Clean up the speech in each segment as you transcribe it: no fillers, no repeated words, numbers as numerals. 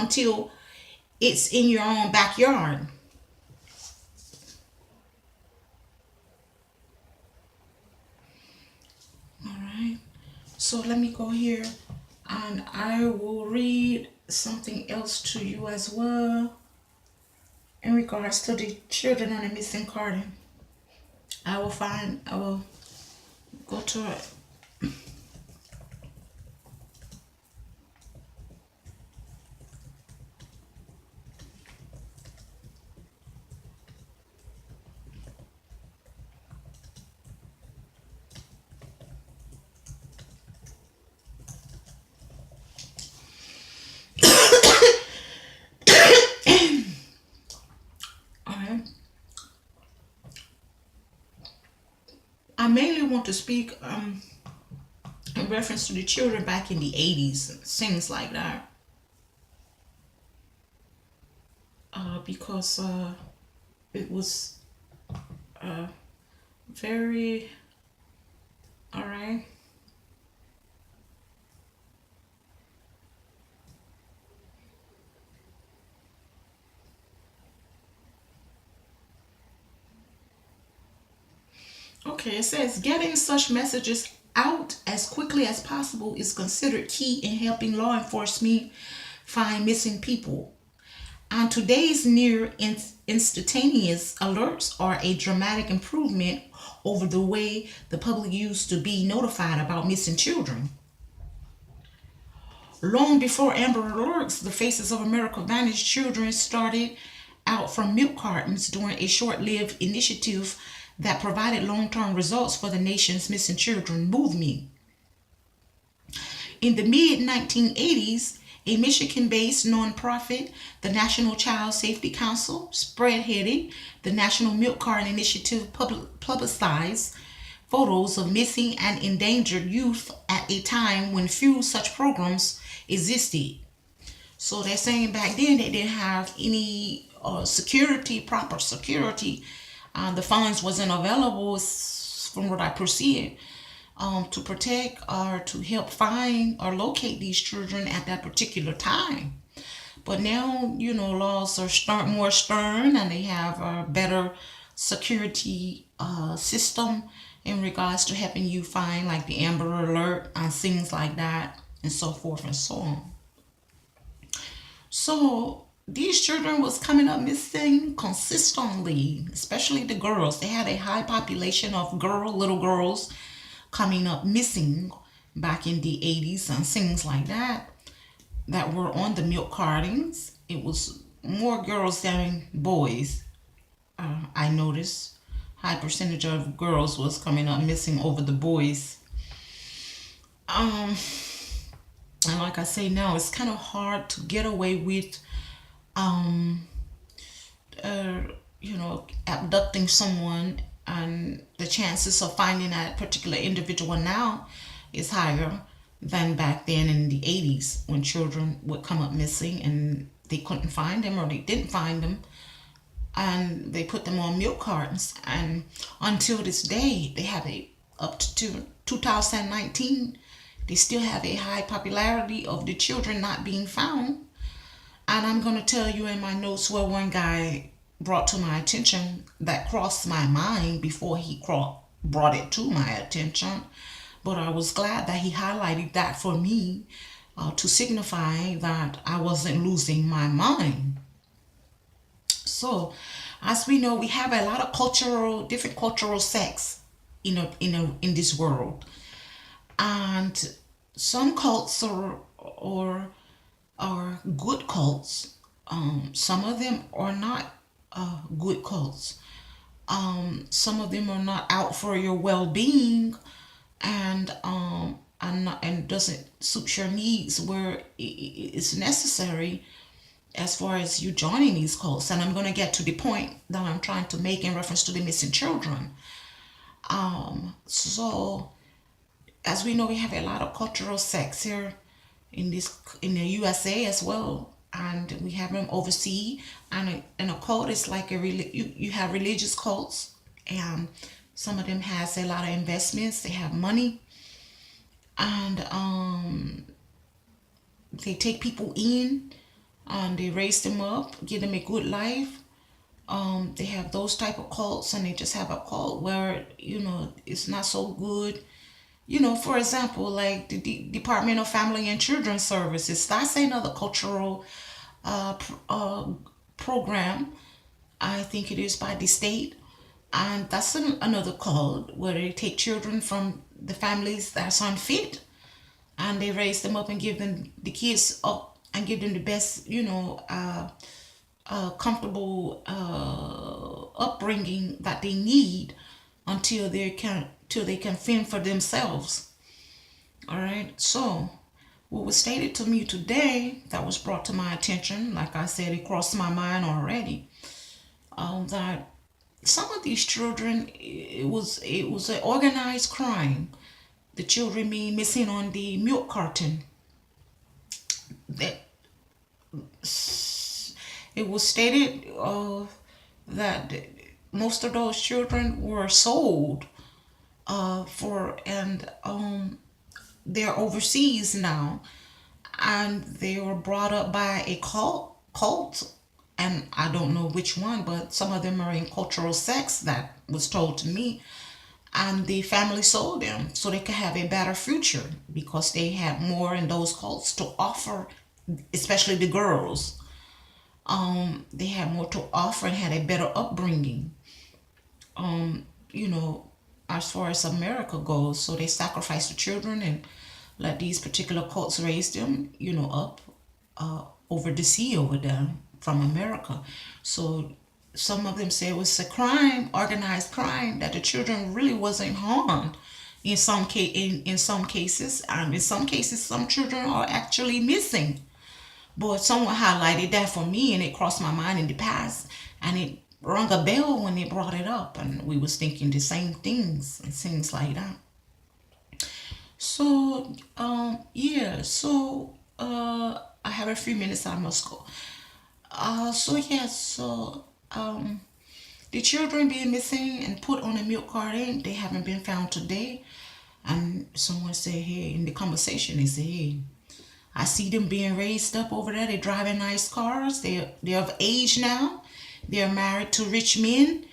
until it's in your own backyard. All right. So let me go here and I will read something else to you as well in regards to the children on the missing carton. I will go to it. All right. I mainly want to speak in reference to the children back in the 80s, things like that, because it was uh, very, all right. Okay, it says getting such messages out as quickly as possible is considered key in helping law enforcement find missing people. And today's near instantaneous alerts are a dramatic improvement over the way the public used to be notified about missing children. Long before Amber Alerts, the Faces of America Vanished Children started out from milk cartons during a short lived initiative that provided long term results for the nation's missing children movement. In the mid 1980s, a Michigan based nonprofit, the National Child Safety Council, spearheaded the National Milk Carton Initiative, publicized photos of missing and endangered youth at a time when few such programs existed. So they're saying back then they didn't have any security, proper security. The funds wasn't available, from what I perceive, to protect or to help find or locate these children at that particular time. But now, laws are more stern and they have a better security system in regards to helping you find, like the Amber Alert and things like that, and so forth and so on. So these children was coming up missing consistently, especially the girls. They had a high population of little girls coming up missing back in the 80s and things like that were on the milk cartons. It was more girls than boys. I noticed high percentage of girls was coming up missing over the boys. Um, and like I say now, it's kind of hard to get away with um, uh, abducting someone, and the chances of finding that particular individual now is higher than back then in the 80s when children would come up missing and they couldn't find them or they didn't find them and they put them on milk cartons. And until this day, they have a up to 2019, they still have a high popularity of the children not being found. And I'm going to tell you in my notes where one guy brought to my attention that crossed my mind before he brought it to my attention. But I was glad that he highlighted that for me, to signify that I wasn't losing my mind. So, as we know, we have a lot of different cultural sects in this world, and some cults are good cults. Some of them are not good cults. Some of them are not out for your well-being, and doesn't suit your needs where it's necessary as far as you joining these cults. And I'm going to get to the point that I'm trying to make in reference to the missing children. So as we know, we have a lot of cultural sects here in the USA as well, and we have them overseas. And a cult is like you have religious cults, and some of them has a lot of investments. They have money, and they take people in and they raise them up, give them a good life. They have those type of cults, and they just have a cult where it's not so good. For example, like the Department of Family and Children Services, that's another cultural program. I think it is by the state, and that's another cult where they take children from the families that's unfit, and they raise them up and give them the kids up and give them the best, comfortable upbringing that they need until they can fend for themselves. All right. So what was stated to me today that was brought to my attention, like I said, it crossed my mind already, that some of these children, it was an organized crime. The children being missing on the milk carton. That it was stated that most of those children were sold for, and they're overseas now, and they were brought up by a cult, and I don't know which one, but some of them are in cultural sex, that was told to me, and the family sold them so they could have a better future because they had more in those cults to offer, especially the girls. They had more to offer and had a better upbringing. You know, as far as America goes, so they sacrifice the children and let these particular cults raise them, up over the sea over there from America. So some of them say it was a crime, organized crime, that the children really wasn't harmed in some cases, and in some cases some children are actually missing. But someone highlighted that for me, and it crossed my mind in the past, and it rung a bell when they brought it up, and we was thinking the same things and things like that. So yeah, so I have a few minutes, I must go. So yeah, so the children being missing and put on a milk carton, they haven't been found today. And someone said, hey, in the conversation, they said, hey, I see them being raised up over there. They're driving nice cars. They're of age now. They're married to rich men,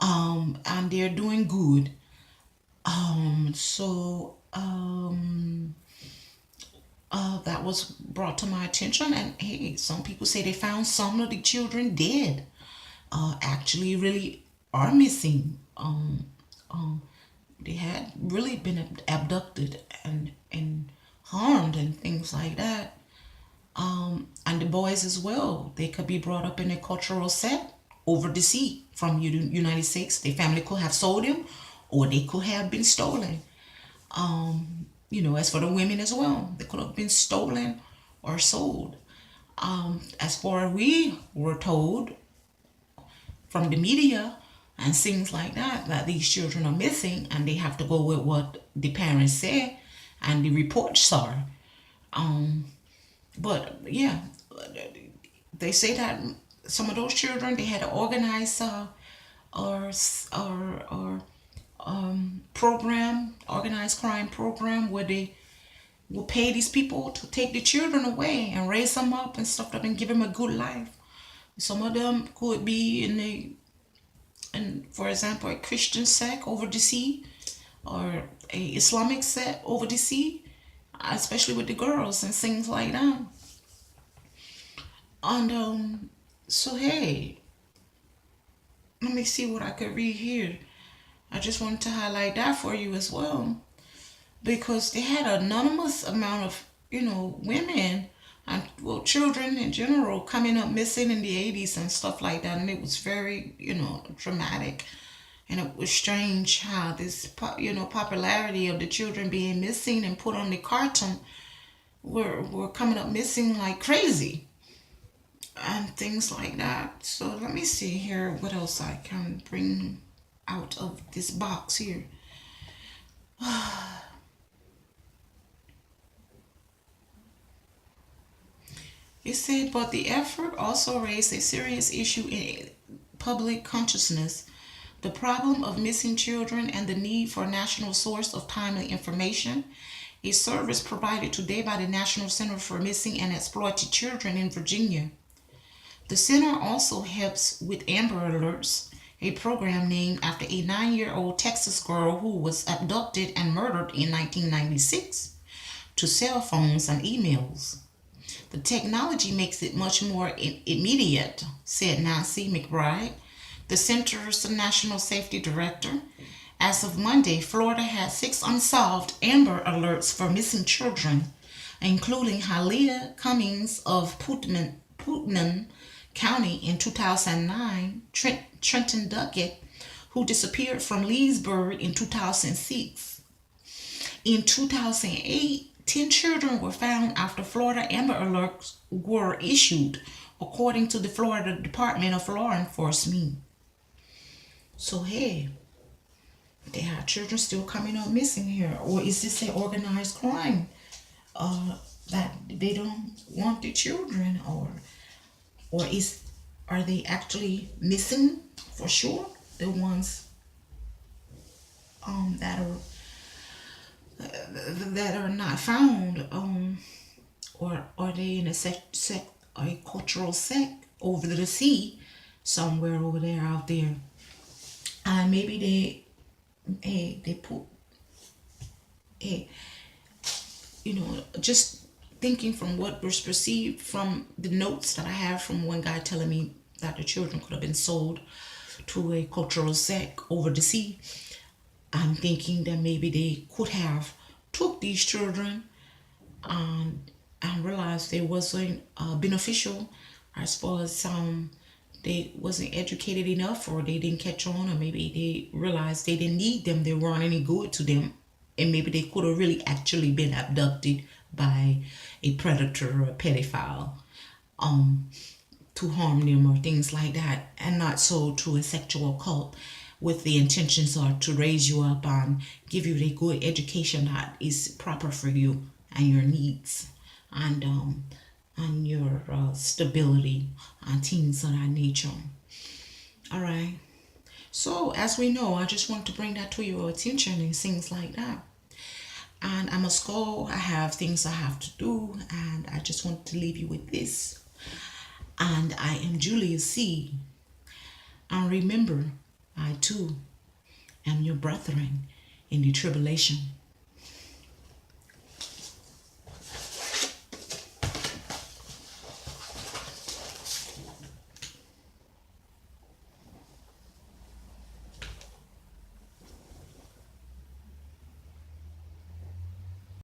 and they're doing good. That was brought to my attention, and hey, some people say they found some of the children dead. Actually, really are missing. They had really been abducted and harmed and things like that. And the boys as well. They could be brought up in a cultural set over the sea from United States. Their family could have sold them, or they could have been stolen. As for the women as well, they could have been stolen or sold. As far as we were told from the media and things like that, that these children are missing, and they have to go with what the parents say and the reports are. But yeah, they say that some of those children, they had an organized program, organized crime program, where they will pay these people to take the children away and raise them up and stuff like that and give them a good life. Some of them could be for example, a Christian sect over the sea, or a Islamic sect over the sea, especially with the girls and things like that. And so hey, let me see what I could read here. I just wanted to highlight that for you as well, because they had an anonymous amount of women and, well, children in general coming up missing in the 80s and stuff like that, and it was very dramatic. And it was strange how this popularity of the children being missing and put on the carton were coming up missing like crazy and things like that. So let me see here what else I can bring out of this box here. It said, but the effort also raised a serious issue in public consciousness: the problem of missing children and the need for a national source of timely information, a service provided today by the National Center for Missing and Exploited Children in Virginia. The center also helps with Amber Alerts, a program named after a 9-year-old Texas girl who was abducted and murdered in 1996, to cell phones and emails. The technology makes it much more immediate, said Nancy McBride, the center's national safety director. As of Monday, Florida had 6 unsolved Amber Alerts for missing children, including Halia Cummings of Putnam County in 2009, Trenton Duckett, who disappeared from Leesburg in 2006. In 2008, 10 children were found after Florida Amber Alerts were issued, according to the Florida Department of Law Enforcement. So, hey, there are children still coming up missing here. Or is this an organized crime? That they don't want the children, or are they actually missing for sure? The ones that are not found, or are they in a cultural sect over the sea somewhere over there out there? And maybe they put, hey, just thinking from what was perceived from the notes that I have from one guy telling me that the children could have been sold to a cultural sect over the sea. I'm thinking that maybe they could have took these children and realized they wasn't beneficial, as far as they wasn't educated enough, or they didn't catch on, or maybe they realized they didn't need them, they weren't any good to them, and maybe they could have really actually been abducted by a predator or a pedophile to harm them or things like that, and not sold to a sexual cult with the intentions are to raise you up and give you the good education that is proper for you and your needs, and your stability and things of that nature. All right. So as we know, I just want to bring that to your attention and things like that. And I must go. I have things I have to do, and I just want to leave you with this. And I am Julia C. And remember, I too am your brethren in the tribulation.